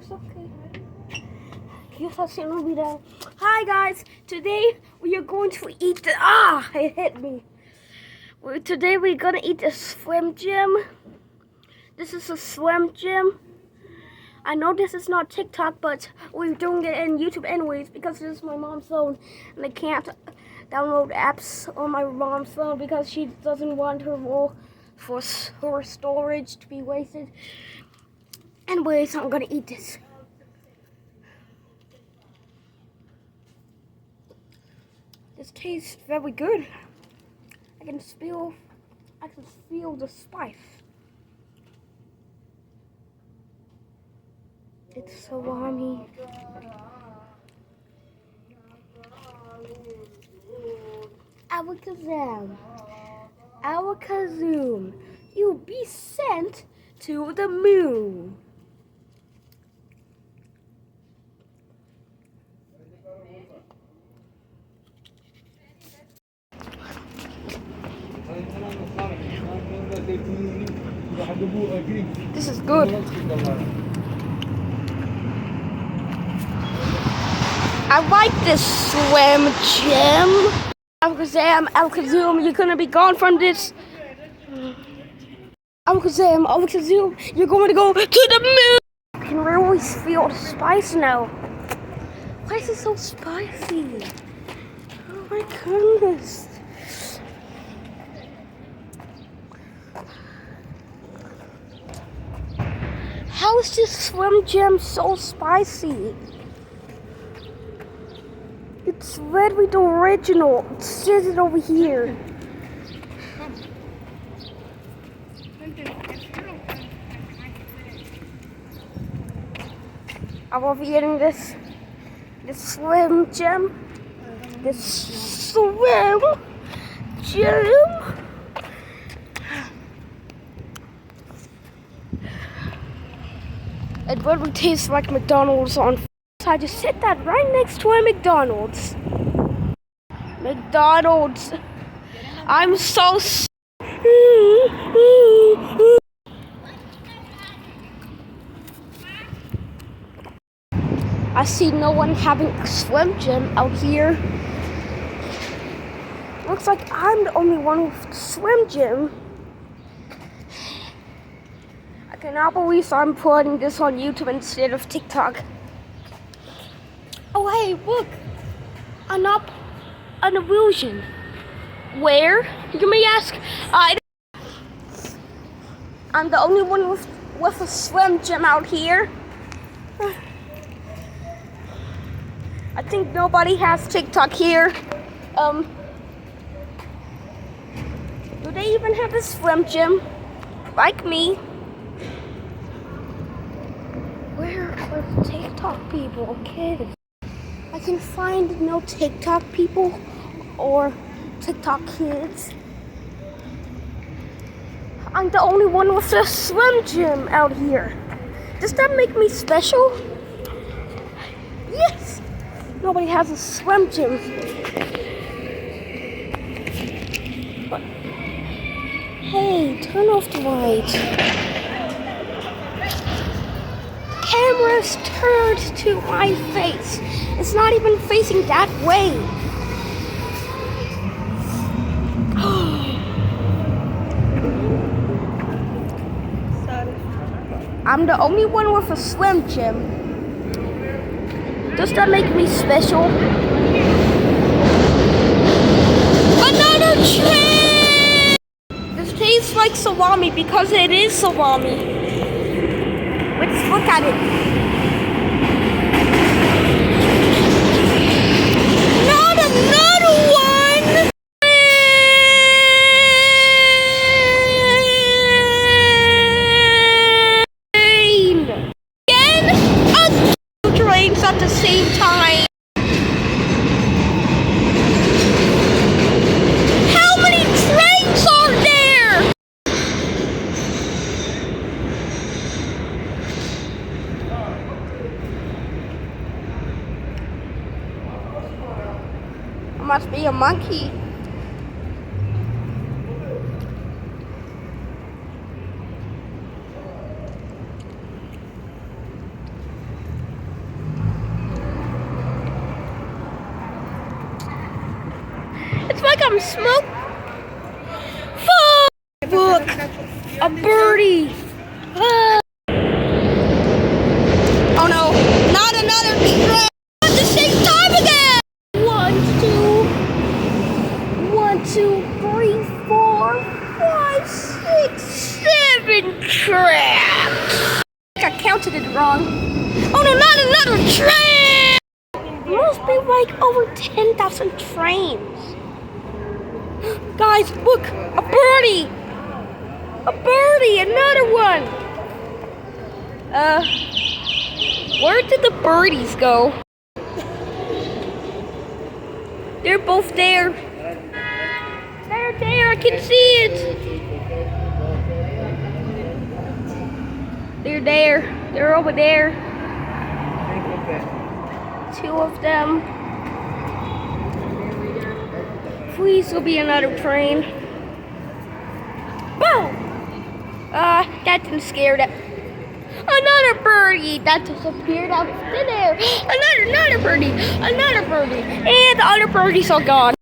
it's okay. Hi guys, today we are going to eat it hit me. Today we're gonna eat a swim gym. This is a swim gym. I know this is not TikTok, but we're doing it in YouTube anyways because this is my mom's phone and I can't download apps on my mom's phone because she doesn't want her her storage to be wasted. Anyways, I'm gonna eat this. This tastes very good. I can feel the spice. It's salami. Alakazam. Alakazam. You'll be sent to the moon. This is good. I like this swim gym. Alakazam, you're gonna be gone from this. Alakazam, you're going to go to the moon. I can really feel the spice now. Why is it so spicy? Oh my goodness. How is this swim gym so spicy? It's very original. It says it over here. I will be eating this swim gym. This swim gym. It really tastes like McDonald's on. So I just sit that right next to a McDonald's. McDonald's. I'm so. I see no one having a swim gym out here. Looks like I'm the only one with the swim gym. I cannot believe I'm putting this on YouTube instead of TikTok. Oh hey, look! An illusion. Where? You may ask. I'm the only one with a swim gym out here. I think nobody has TikTok here. Do they even have a swim gym? Like me. Where are the TikTok people? Kids. I can find no TikTok people or TikTok kids. I'm the only one with a swim gym out here. Does that make me special? Yes! Nobody has a swim gym. But, hey, turn off the light. Camera's turned to my face. It's not even facing that way. I'm the only one with a swim gym. Does that make me special? Banana chips! This tastes like salami because it is salami. Let's look at it. Not another one! Again? Trains at the same time. How many trains are there? I must be a monkey. some smoke. Look, a birdie. Oh no, not another train at the same time again. 1, 2, 3, 4, 5, 6, 7 traps. I counted it wrong. Oh no, not another train. There must be like over 10,000 trains. Guys, look, a birdie. A birdie, another one. Where did the birdies go? They're both there. They're there, I can see it. They're there. They're over there. 2 of them. Please, there'll be another train. Boom! That didn't scare them. Another birdie that disappeared out of thin air. Another birdie. And the other birdies are gone.